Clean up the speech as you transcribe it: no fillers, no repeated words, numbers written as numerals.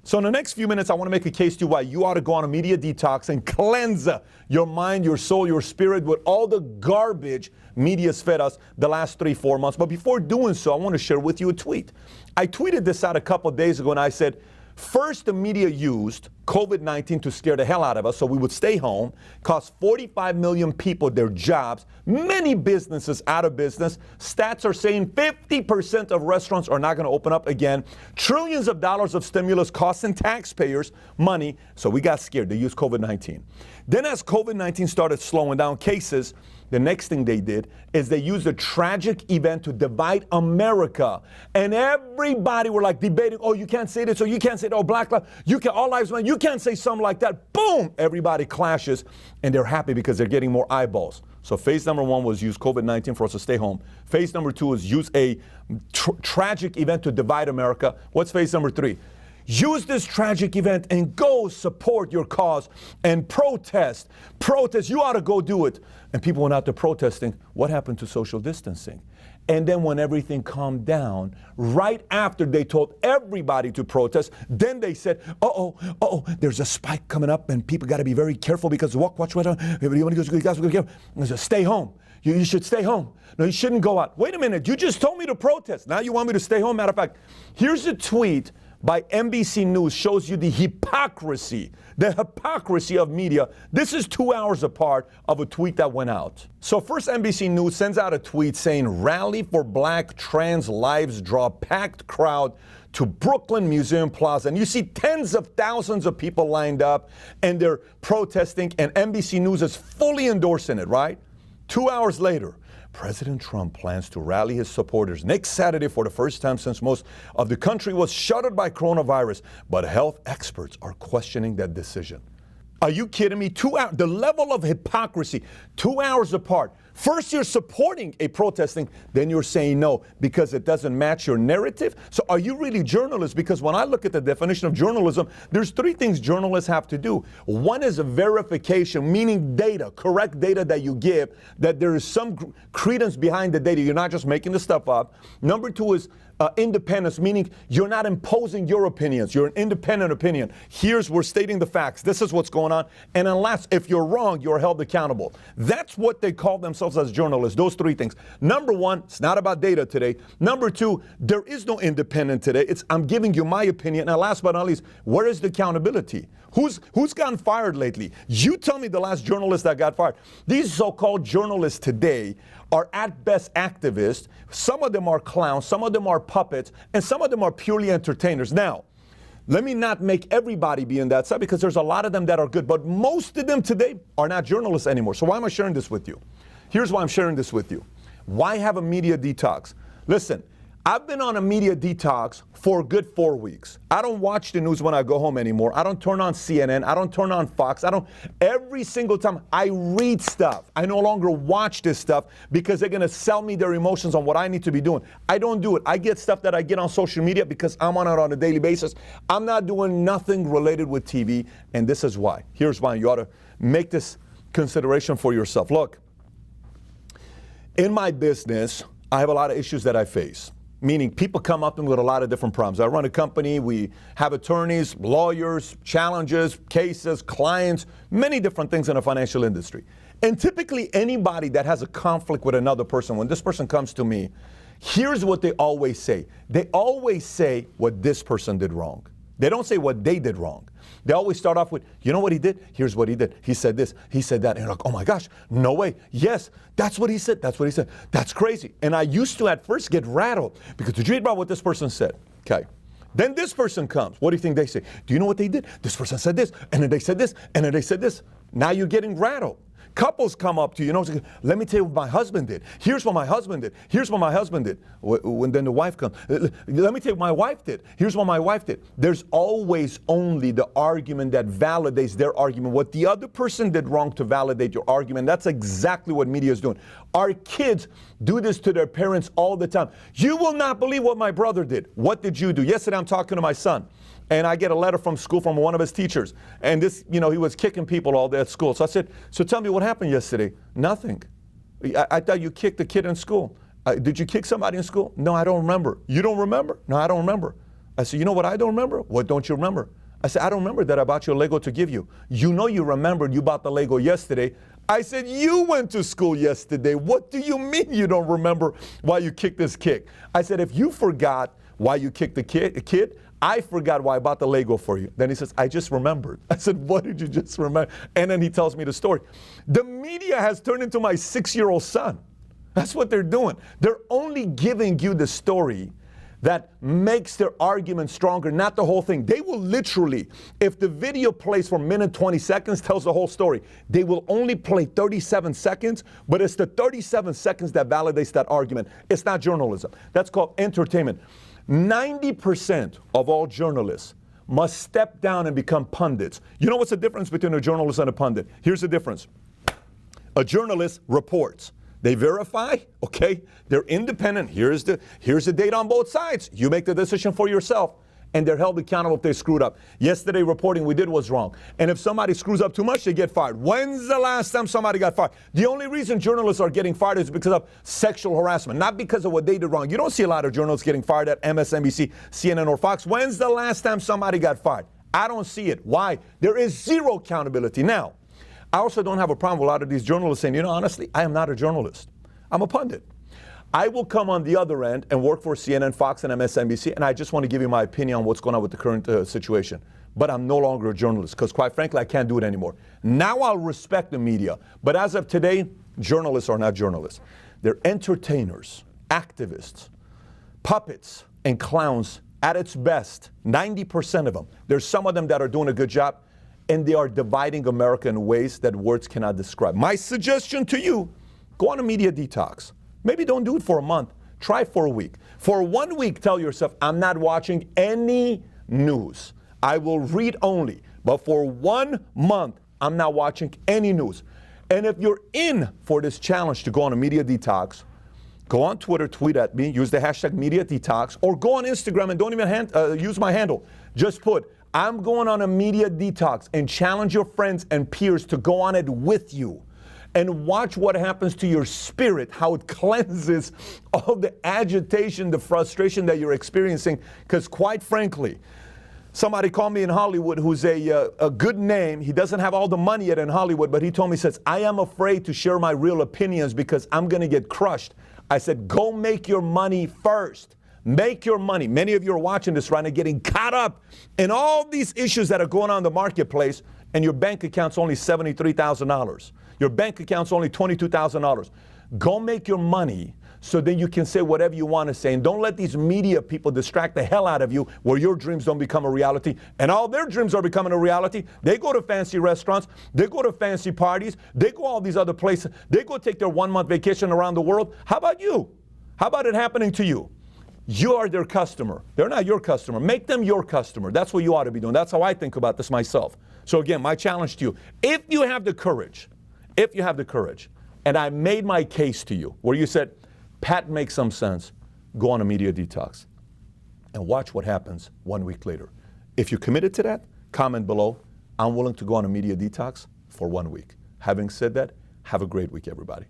So in the next few minutes, I want to make a case to you why you ought to go on a media detox and cleanse your mind, your soul, your spirit with all the garbage media's fed us the last 3-4 months. But before doing so, I want to share with you a tweet. I tweeted this out a couple of days ago, and I said, first, the media used COVID-19 to scare the hell out of us so we would stay home, cost 45 million people their jobs, many businesses out of business. Stats are saying 50% of restaurants are not going to open up again. Trillions of dollars of stimulus costing taxpayers money, so we got scared. They used COVID-19. Then as COVID-19 started slowing down cases, the next thing they did is they used a tragic event to divide America. And everybody were like debating, oh, you can't say this, or you can't say that, oh, Black lives, you can, all lives matter, you can't say something like that. Boom, everybody clashes, and they're happy because they're getting more eyeballs. So phase number one was use COVID-19 for us to stay home. Phase number two is use a tragic event to divide America. What's phase number three? Use this tragic event and go support your cause and protest. Protest. You ought to go do it. And people went out there protesting. What happened to social distancing? And then when everything calmed down, right after they told everybody to protest, then they said, there's a spike coming up and people got to be very careful because watch what you guys be careful. I said, stay home. You should stay home. No, you shouldn't go out. Wait a minute. You just told me to protest. Now you want me to stay home? Matter of fact, here's a tweet by NBC News, shows you the hypocrisy of media. This is 2 hours apart of a tweet that went out. So first, NBC News sends out a tweet saying, rally for Black trans lives draw packed crowd to Brooklyn Museum Plaza. And you see tens of thousands of people lined up and they're protesting, and NBC News is fully endorsing it, right? 2 hours later, President Trump plans to rally his supporters next Saturday for the first time since most of the country was shuttered by coronavirus. But health experts are questioning that decision. Are you kidding me? 2 hours, the level of hypocrisy, 2 hours apart. First, you're supporting a protesting, then you're saying no because it doesn't match your narrative. So are you really journalists? Because when I look at the definition of journalism, there's three things journalists have to do. One is a verification, meaning data, correct data that you give, that there is some credence behind the data. You're not just making the stuff up. Number two is independence, meaning you're not imposing your opinions. You're an independent opinion. We're stating the facts. This is what's going on. And unless, if you're wrong, you're held accountable. That's what they call themselves as journalists, those three things. Number one, it's not about data today. Number two, there is no independent today. I'm giving you my opinion. And last but not least, where is the accountability? Who's gotten fired lately? You tell me the last journalist that got fired. These so-called journalists today are at best activists. Some of them are clowns, some of them are puppets, and some of them are purely entertainers. Now, let me not make everybody be in that side because there's a lot of them that are good, but most of them today are not journalists anymore. So why am I sharing this with you? Here's why I'm sharing this with you. Why have a media detox? Listen, I've been on a media detox for a good 4 weeks. I don't watch the news when I go home anymore. I don't turn on CNN. I don't turn on Fox. Every single time I read stuff. I no longer watch this stuff because they're going to sell me their emotions on what I need to be doing. I don't do it. I get stuff that I get on social media because I'm on it on a daily basis. I'm not doing nothing related with TV, and this is why. Here's why you ought to make this consideration for yourself. Look, in my business, I have a lot of issues that I face. Meaning people come up to me with a lot of different problems. I run a company, we have attorneys, lawyers, challenges, cases, clients, many different things in the financial industry. And typically anybody that has a conflict with another person, when this person comes to me, here's what they always say. They always say what this person did wrong. They don't say what they did wrong. They always start off with, you know what he did? Here's what he did. He said this, he said that. And you're like, oh my gosh, no way. Yes, that's what he said. That's what he said. That's crazy. And I used to at first get rattled because did you read about what this person said? Okay. Then this person comes. What do you think they say? Do you know what they did? This person said this, and then they said this, and then they said this. Now you're getting rattled. Couples come up to you, say, let me tell you what my husband did. Here's what my husband did. Here's what my husband did. When then the wife comes, let me tell you what my wife did. Here's what my wife did. There's always only the argument that validates their argument. What the other person did wrong to validate your argument. That's exactly what media is doing. Our kids do this to their parents all the time. You will not believe what my brother did. What did you do? Yesterday I'm talking to my son. And I get a letter from school from one of his teachers. And this, he was kicking people all day at school. So I said, so tell me what happened yesterday. Nothing. I thought you kicked a kid in school. Did you kick somebody in school? No, I don't remember. You don't remember? No, I don't remember. I said, you know what I don't remember? What don't you remember? I said, I don't remember that I bought you a Lego to give you. You know you remembered you bought the Lego yesterday. I said, you went to school yesterday. What do you mean you don't remember why you kicked this kid? I said, if you forgot why you kicked the kid, I forgot why I bought the Lego for you. Then he says, I just remembered. I said, what did you just remember? And then he tells me the story. The media has turned into my 6-year-old son. That's what they're doing. They're only giving you the story that makes their argument stronger, not the whole thing. They will literally, if the video plays for a minute 20 seconds, tells the whole story, they will only play 37 seconds, but it's the 37 seconds that validates that argument. It's not journalism. That's called entertainment. 90% of all journalists must step down and become pundits. You know what's the difference between a journalist and a pundit? Here's the difference. A journalist reports. They verify, okay? They're independent. Here's the data on both sides. You make the decision for yourself, and they're held accountable if they screwed up. Yesterday, reporting we did was wrong. And if somebody screws up too much, they get fired. When's the last time somebody got fired? The only reason journalists are getting fired is because of sexual harassment, not because of what they did wrong. You don't see a lot of journalists getting fired at MSNBC, CNN, or Fox. When's the last time somebody got fired? I don't see it. Why? There is zero accountability. Now, I also don't have a problem with a lot of these journalists saying, you know, honestly, I am not a journalist. I'm a pundit. I will come on the other end and work for CNN, Fox, and MSNBC, and I just want to give you my opinion on what's going on with the current situation. But I'm no longer a journalist because, quite frankly, I can't do it anymore. Now I'll respect the media. But as of today, journalists are not journalists. They're entertainers, activists, puppets, and clowns at its best, 90% of them. There's some of them that are doing a good job, and they are dividing America in ways that words cannot describe. My suggestion to you, go on a media detox. Maybe don't do it for a month. Try for a week. For 1 week, tell yourself, I'm not watching any news. I will read only. But for 1 month, I'm not watching any news. And if you're in for this challenge to go on a media detox, go on Twitter, tweet at me, use the hashtag media detox, or go on Instagram and don't even use my handle. Just put, I'm going on a media detox, and challenge your friends and peers to go on it with you. And watch what happens to your spirit, how it cleanses all the agitation, the frustration that you're experiencing. Because quite frankly, somebody called me in Hollywood who's a good name. He doesn't have all the money yet in Hollywood, but he told me, says, I am afraid to share my real opinions because I'm going to get crushed. I said, go make your money first. Make your money. Many of you are watching this right now, getting caught up in all these issues that are going on in the marketplace, and your bank account's only $73,000. Your bank account's only $22,000. Go make your money so then you can say whatever you want to say. And don't let these media people distract the hell out of you where your dreams don't become a reality. And all their dreams are becoming a reality. They go to fancy restaurants. They go to fancy parties. They go all these other places. They go take their 1 month vacation around the world. How about you? How about it happening to you? You are their customer. They're not your customer. Make them your customer. That's what you ought to be doing. That's how I think about this myself. So again, my challenge to you, if you have the courage, and I made my case to you where you said, Pat makes some sense, go on a media detox and watch what happens 1 week later. If you're committed to that, comment below. I'm willing to go on a media detox for 1 week. Having said that, have a great week, everybody.